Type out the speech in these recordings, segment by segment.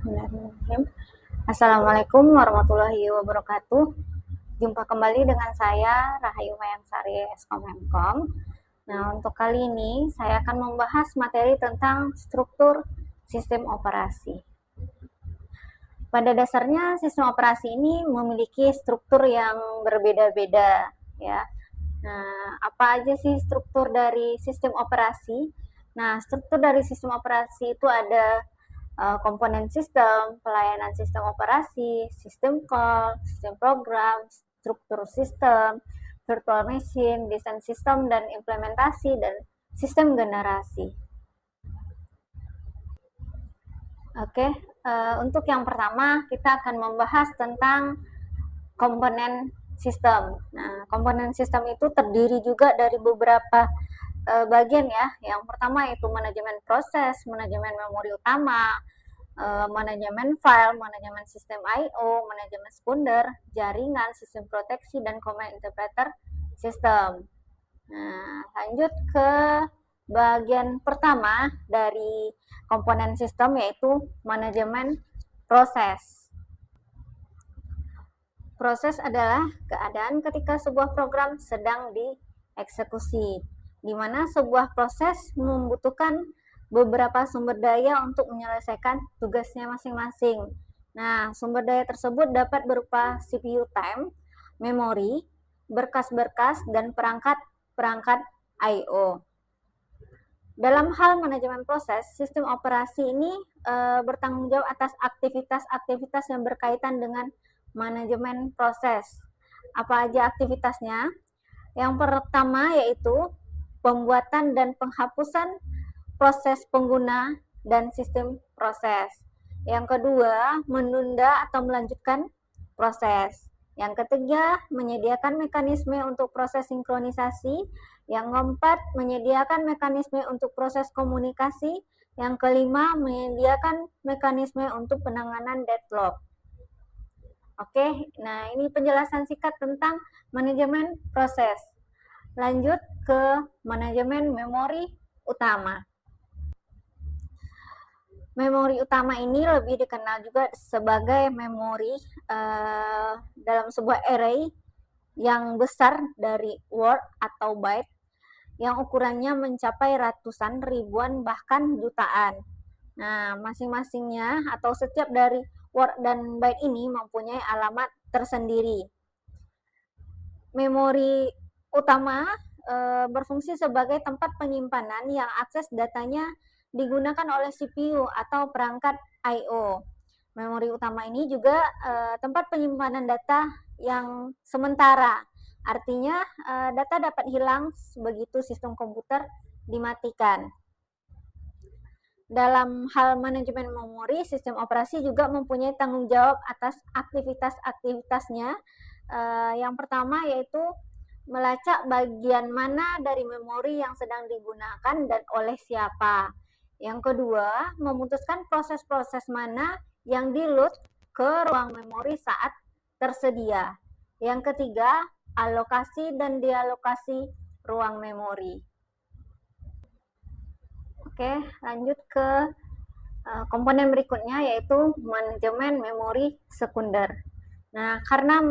Bismillahirrahmanirrahim. Assalamualaikum warahmatullahi wabarakatuh. Jumpa kembali dengan saya Rahayu Mayangsari Eskom. Nah, untuk kali ini saya akan membahas materi tentang struktur sistem operasi. Pada dasarnya sistem operasi ini memiliki struktur yang berbeda-beda ya. Nah, apa aja sih struktur dari sistem operasi? Nah, struktur dari sistem operasi itu ada komponen sistem, pelayanan sistem operasi, sistem call, sistem program, struktur sistem, virtual machine, desain sistem dan implementasi, dan sistem generasi. Oke, untuk yang pertama kita akan membahas tentang komponen sistem. Nah, komponen sistem itu terdiri juga dari beberapa bagian ya. Yang pertama yaitu manajemen proses, manajemen memori utama, manajemen file, manajemen sistem I/O, manajemen sekunder, jaringan, sistem proteksi, dan command interpreter sistem. Nah, lanjut ke bagian pertama dari komponen sistem yaitu manajemen proses. Proses adalah keadaan ketika sebuah program sedang dieksekusi, di mana sebuah proses membutuhkan beberapa sumber daya untuk menyelesaikan tugasnya masing-masing. Nah, sumber daya tersebut dapat berupa CPU time, memori, berkas-berkas, dan perangkat-perangkat I/O. Dalam hal manajemen proses, sistem operasi ini bertanggung jawab atas aktivitas-aktivitas yang berkaitan dengan manajemen proses. Apa aja aktivitasnya? Yang pertama yaitu pembuatan dan penghapusan proses pengguna dan sistem proses. Yang kedua, menunda atau melanjutkan proses. Yang ketiga, menyediakan mekanisme untuk proses sinkronisasi. Yang keempat, menyediakan mekanisme untuk proses komunikasi. Yang kelima, menyediakan mekanisme untuk penanganan deadlock. Oke, nah ini penjelasan singkat tentang manajemen proses. Lanjut ke manajemen memori utama. Memori utama ini lebih dikenal juga sebagai memori dalam sebuah array yang besar dari word atau byte yang ukurannya mencapai ratusan, ribuan, bahkan jutaan. Nah, masing-masingnya atau setiap dari word dan byte ini mempunyai alamat tersendiri. Memori utama berfungsi sebagai tempat penyimpanan yang akses datanya digunakan oleh CPU atau perangkat I/O. Memori utama ini juga tempat penyimpanan data yang sementara. Artinya data dapat hilang begitu sistem komputer dimatikan. Dalam hal manajemen memori, sistem operasi juga mempunyai tanggung jawab atas aktivitas-aktivitasnya. Yang pertama yaitu melacak bagian mana dari memori yang sedang digunakan dan oleh siapa. Yang kedua, memutuskan proses-proses mana yang di-load ke ruang memori saat tersedia. Yang ketiga, alokasi dan dialokasi ruang memori. Oke, lanjut ke komponen berikutnya yaitu manajemen memori sekunder. Nah, karena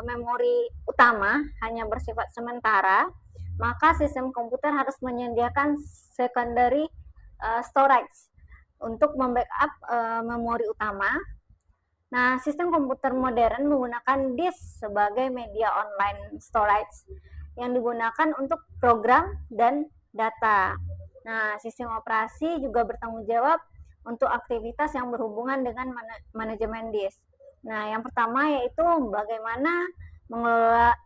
memori utama hanya bersifat sementara, maka sistem komputer harus menyediakan secondary storage untuk membackup memori utama. Nah, sistem komputer modern menggunakan disk sebagai media online storage yang digunakan untuk program dan data. Nah, sistem operasi juga bertanggung jawab untuk aktivitas yang berhubungan dengan manajemen disk. Nah, yang pertama yaitu bagaimana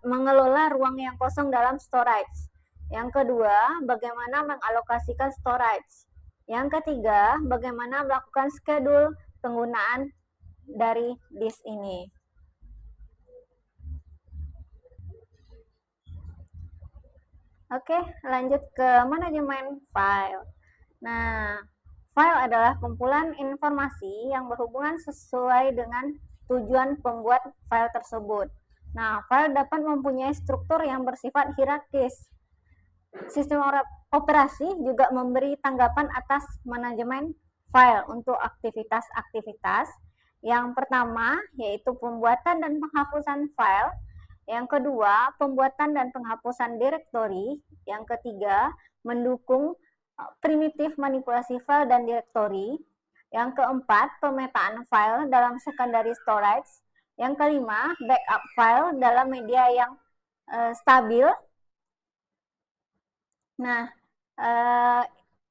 mengelola ruang yang kosong dalam storage. Yang kedua, bagaimana mengalokasikan storage. Yang ketiga, bagaimana melakukan schedule penggunaan dari disk ini. Oke, lanjut ke manajemen file. Nah, file adalah kumpulan informasi yang berhubungan sesuai dengan tujuan pembuat file tersebut. Nah, file dapat mempunyai struktur yang bersifat hierarkis. Sistem operasi juga memberi tanggapan atas manajemen file untuk aktivitas-aktivitas. Yang pertama yaitu pembuatan dan penghapusan file. Yang kedua, pembuatan dan penghapusan direktori. Yang ketiga, mendukung primitif manipulasi file dan direktori. Yang keempat, pemetaan file dalam secondary storage. Yang kelima, backup file dalam media yang stabil. Nah,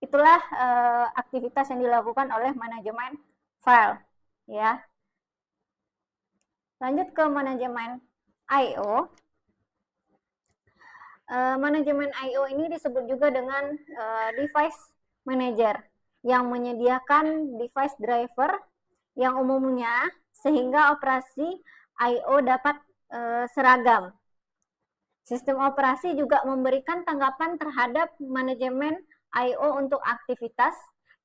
itulah aktivitas yang dilakukan oleh manajemen file, ya. Lanjut ke manajemen I/O. Manajemen I/O ini disebut juga dengan device manager yang menyediakan device driver yang umumnya sehingga operasi I/O dapat seragam. Sistem operasi juga memberikan tanggapan terhadap manajemen I/O untuk aktivitas.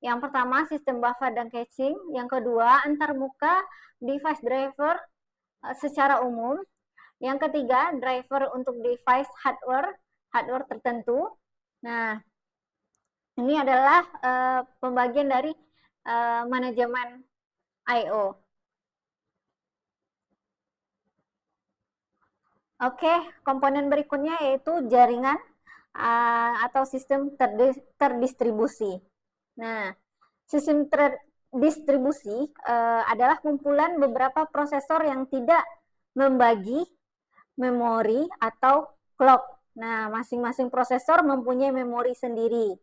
Yang pertama, sistem buffer dan caching. Yang kedua, antarmuka device driver secara umum. Yang ketiga, driver untuk device hardware tertentu. Nah, ini adalah pembagian dari manajemen I/O. Oke, komponen berikutnya yaitu jaringan atau sistem terdistribusi. Nah, sistem terdistribusi adalah kumpulan beberapa prosesor yang tidak membagi memori atau clock. Nah, masing-masing prosesor mempunyai memori sendiri.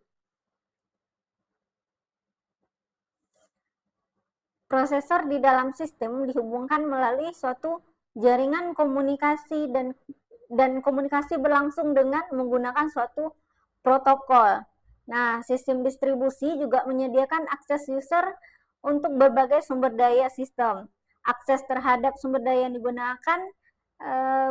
Prosesor di dalam sistem dihubungkan melalui suatu jaringan komunikasi dan komunikasi berlangsung dengan menggunakan suatu protokol. Nah, sistem distribusi juga menyediakan akses user untuk berbagai sumber daya sistem. Akses terhadap sumber daya yang digunakan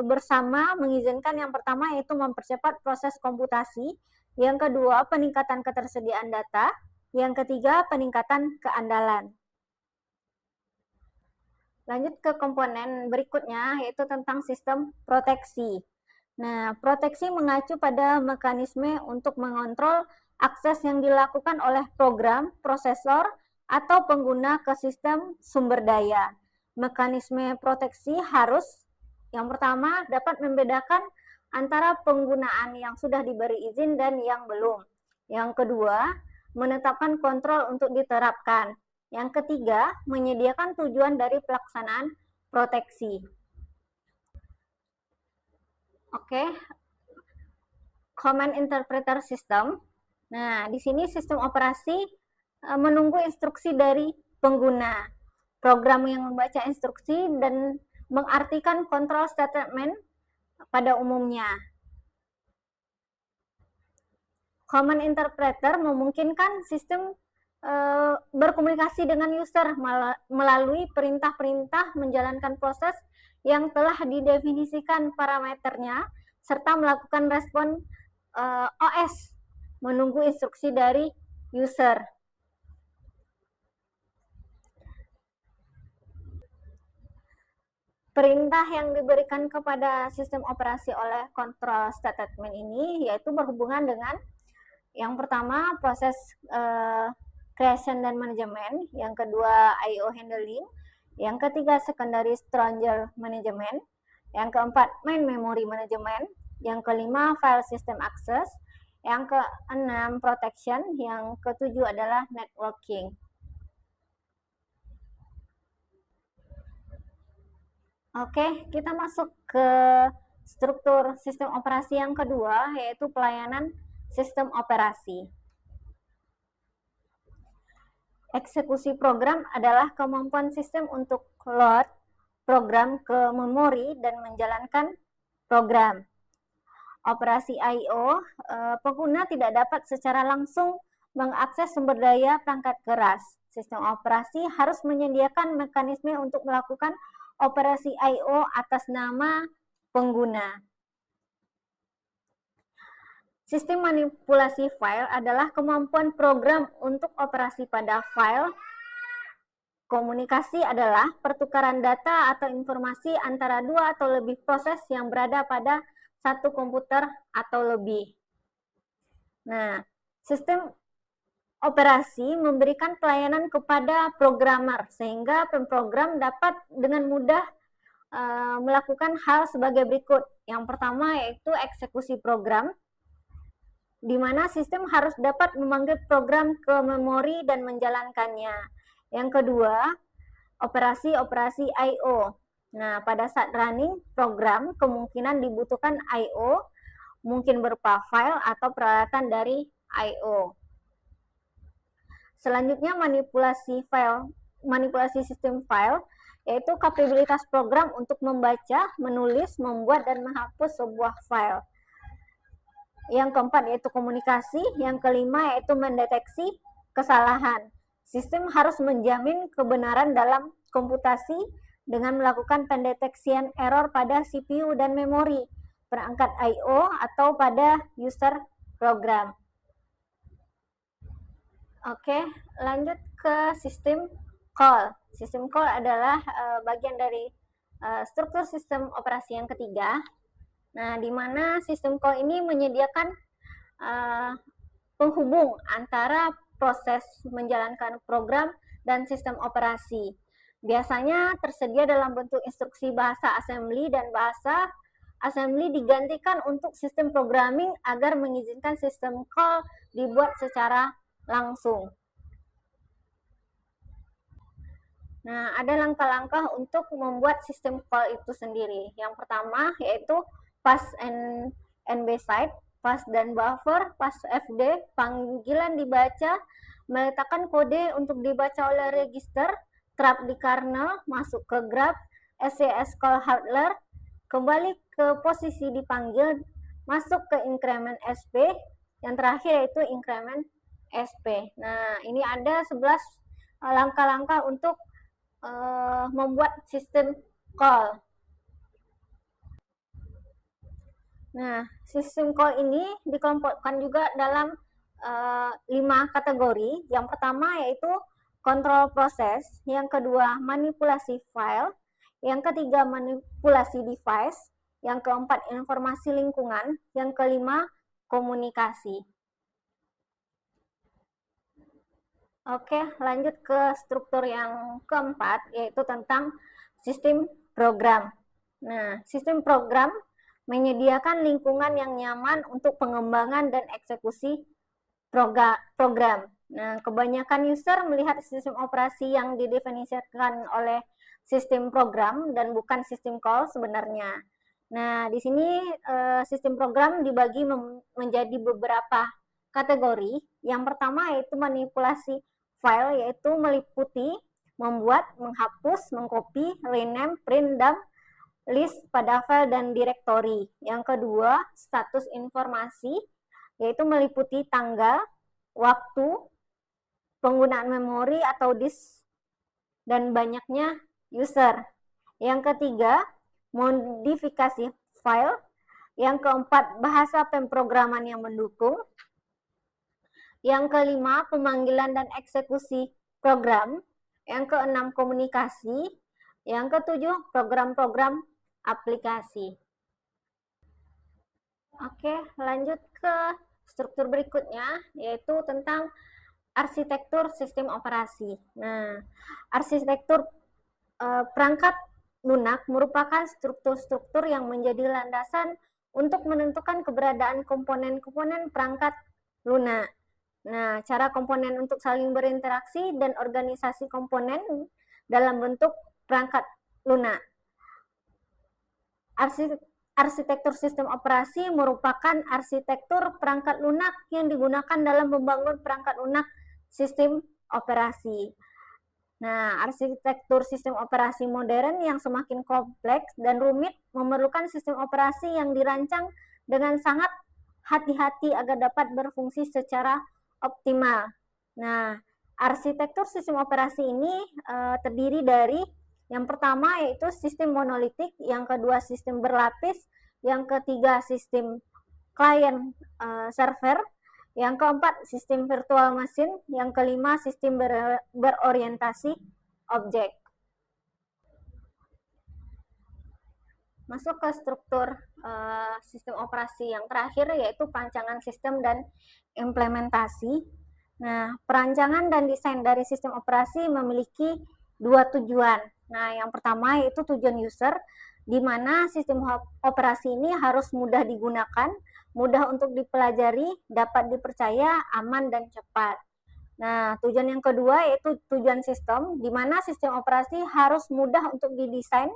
bersama mengizinkan yang pertama yaitu mempercepat proses komputasi, yang kedua peningkatan ketersediaan data, yang ketiga peningkatan keandalan. Lanjut ke komponen berikutnya yaitu tentang sistem proteksi. Nah, proteksi mengacu pada mekanisme untuk mengontrol akses yang dilakukan oleh program, prosesor, atau pengguna ke sistem sumber daya. Mekanisme proteksi harus yang pertama dapat membedakan antara penggunaan yang sudah diberi izin dan yang belum. Yang kedua, menetapkan kontrol untuk diterapkan. Yang ketiga, menyediakan tujuan dari pelaksanaan proteksi. Oke, Command Interpreter System. Nah, di sini sistem operasi menunggu instruksi dari pengguna. Program yang membaca instruksi dan mengartikan control statement pada umumnya. Command Interpreter memungkinkan sistem berkomunikasi dengan user melalui perintah-perintah menjalankan proses yang telah didefinisikan parameternya serta melakukan respon OS menunggu instruksi dari user. Perintah yang diberikan kepada sistem operasi oleh control statement ini yaitu berhubungan dengan yang pertama proses creation dan manajemen, yang kedua I/O handling, yang ketiga secondary storage management, yang keempat main memory management, yang kelima file system access, yang keenam protection, yang ketujuh adalah networking. Oke, kita masuk ke struktur sistem operasi yang kedua, yaitu pelayanan sistem operasi. Eksekusi program adalah kemampuan sistem untuk load program ke memori dan menjalankan program. Operasi I/O, pengguna tidak dapat secara langsung mengakses sumber daya perangkat keras. Sistem operasi harus menyediakan mekanisme untuk melakukan operasi I/O atas nama pengguna. Sistem manipulasi file adalah kemampuan program untuk operasi pada file. Komunikasi adalah pertukaran data atau informasi antara dua atau lebih proses yang berada pada satu komputer atau lebih. Nah, sistem operasi memberikan pelayanan kepada programmer sehingga pemrogram dapat dengan mudah melakukan hal sebagai berikut. Yang pertama yaitu eksekusi program, di mana sistem harus dapat memanggil program ke memori dan menjalankannya. Yang kedua, operasi-operasi I/O. Nah, pada saat running program, kemungkinan dibutuhkan I/O, mungkin berupa file atau peralatan dari I/O. Selanjutnya, manipulasi sistem file, yaitu kapabilitas program untuk membaca, menulis, membuat, dan menghapus sebuah file. Yang keempat yaitu komunikasi, yang kelima yaitu mendeteksi kesalahan. Sistem harus menjamin kebenaran dalam komputasi dengan melakukan pendeteksian error pada CPU dan memori, perangkat I/O atau pada user program. Oke, lanjut ke sistem call. Sistem call adalah bagian dari struktur sistem operasi yang ketiga. Nah, di mana sistem call ini menyediakan penghubung antara proses menjalankan program dan sistem operasi. Biasanya tersedia dalam bentuk instruksi bahasa assembly, dan bahasa assembly digantikan untuk sistem programming agar mengizinkan sistem call dibuat secara langsung. Nah, ada langkah-langkah untuk membuat sistem call itu sendiri. Yang pertama yaitu pass and beside, pass dan buffer, pass FD, panggilan dibaca, meletakkan kode untuk dibaca oleh register, trap di kernel, masuk ke grab, SCS call handler, kembali ke posisi dipanggil, masuk ke increment SP, yang terakhir yaitu increment SP. Nah, ini ada 11 langkah-langkah untuk membuat sistem call. Nah, sistem call ini dikelompokkan juga dalam 5 kategori. Yang pertama yaitu kontrol proses, yang kedua manipulasi file, yang ketiga manipulasi device, yang keempat informasi lingkungan, yang kelima komunikasi. Oke, lanjut ke struktur yang keempat, yaitu tentang sistem program. Nah, sistem program menyediakan lingkungan yang nyaman untuk pengembangan dan eksekusi program. Nah, kebanyakan user melihat sistem operasi yang didefinisikan oleh sistem program dan bukan sistem call sebenarnya. Nah, di sini sistem program dibagi menjadi beberapa kategori. Yang pertama yaitu manipulasi file, yaitu meliputi membuat, menghapus, mengcopy, rename, print, dump, list pada file dan direktori. Yang kedua, status informasi, yaitu meliputi tanggal, waktu, penggunaan memori atau disk, dan banyaknya user. Yang ketiga, modifikasi file. Yang keempat, bahasa pemrograman yang mendukung. Yang kelima, pemanggilan dan eksekusi program. Yang keenam, komunikasi. Yang ketujuh, program-program aplikasi. Oke, lanjut ke struktur berikutnya, yaitu tentang arsitektur sistem operasi. Nah, arsitektur perangkat lunak merupakan struktur-struktur yang menjadi landasan untuk menentukan keberadaan komponen-komponen perangkat lunak. Nah, cara komponen untuk saling berinteraksi dan organisasi komponen dalam bentuk perangkat lunak. Arsitektur sistem operasi merupakan arsitektur perangkat lunak yang digunakan dalam membangun perangkat lunak sistem operasi. Nah, arsitektur sistem operasi modern yang semakin kompleks dan rumit memerlukan sistem operasi yang dirancang dengan sangat hati-hati agar dapat berfungsi secara optimal. Nah, arsitektur sistem operasi ini terdiri dari yang pertama yaitu sistem monolitik, yang kedua sistem berlapis, yang ketiga sistem client server, yang keempat sistem virtual machine, yang kelima sistem berorientasi objek. Masuk ke struktur sistem operasi yang terakhir, yaitu perancangan sistem dan implementasi. Nah, perancangan dan desain dari sistem operasi memiliki dua tujuan. Nah, yang pertama yaitu tujuan user, di mana sistem operasi ini harus mudah digunakan, mudah untuk dipelajari, dapat dipercaya, aman, dan cepat. Nah, tujuan yang kedua yaitu tujuan sistem, di mana sistem operasi harus mudah untuk didesain,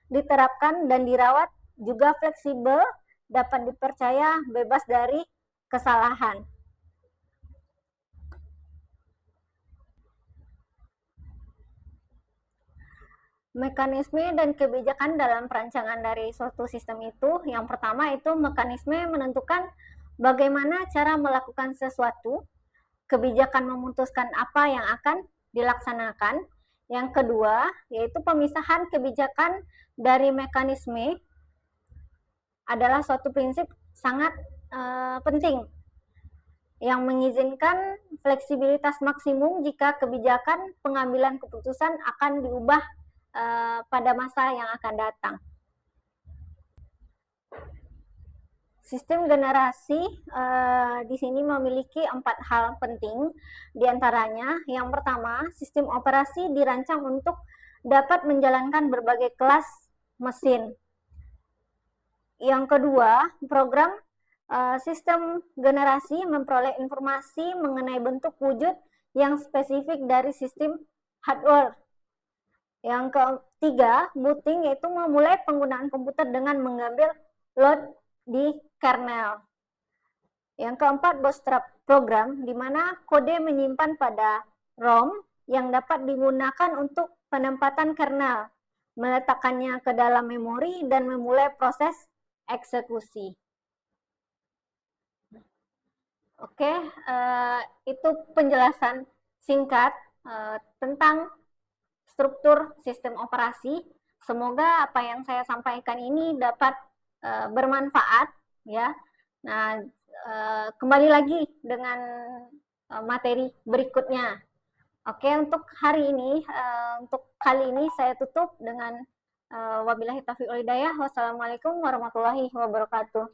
diterapkan, dan dirawat, juga fleksibel, dapat dipercaya, bebas dari kesalahan. Mekanisme dan kebijakan dalam perancangan dari suatu sistem itu, yang pertama itu mekanisme menentukan bagaimana cara melakukan sesuatu, kebijakan memutuskan apa yang akan dilaksanakan. Yang kedua, yaitu pemisahan kebijakan dari mekanisme adalah suatu prinsip sangat penting yang mengizinkan fleksibilitas maksimum jika kebijakan pengambilan keputusan akan diubah pada masa yang akan datang. Sistem generasi di sini memiliki 4 hal penting, diantaranya yang pertama, sistem operasi dirancang untuk dapat menjalankan berbagai kelas mesin. Yang kedua, program sistem generasi memperoleh informasi mengenai bentuk wujud yang spesifik dari sistem hardware. Yang ketiga, booting yaitu memulai penggunaan komputer dengan mengambil load di kernel. Yang keempat, bootstrap program, di mana kode menyimpan pada ROM yang dapat digunakan untuk penempatan kernel, meletakkannya ke dalam memori, dan memulai proses eksekusi. Oke, itu penjelasan singkat tentang struktur sistem operasi. Semoga apa yang saya sampaikan ini dapat bermanfaat ya. Nah, kembali lagi dengan materi berikutnya. Oke, untuk hari ini, untuk kali ini saya tutup dengan wabillahi taufiq wal hidayah. Wassalamualaikum warahmatullahi wabarakatuh.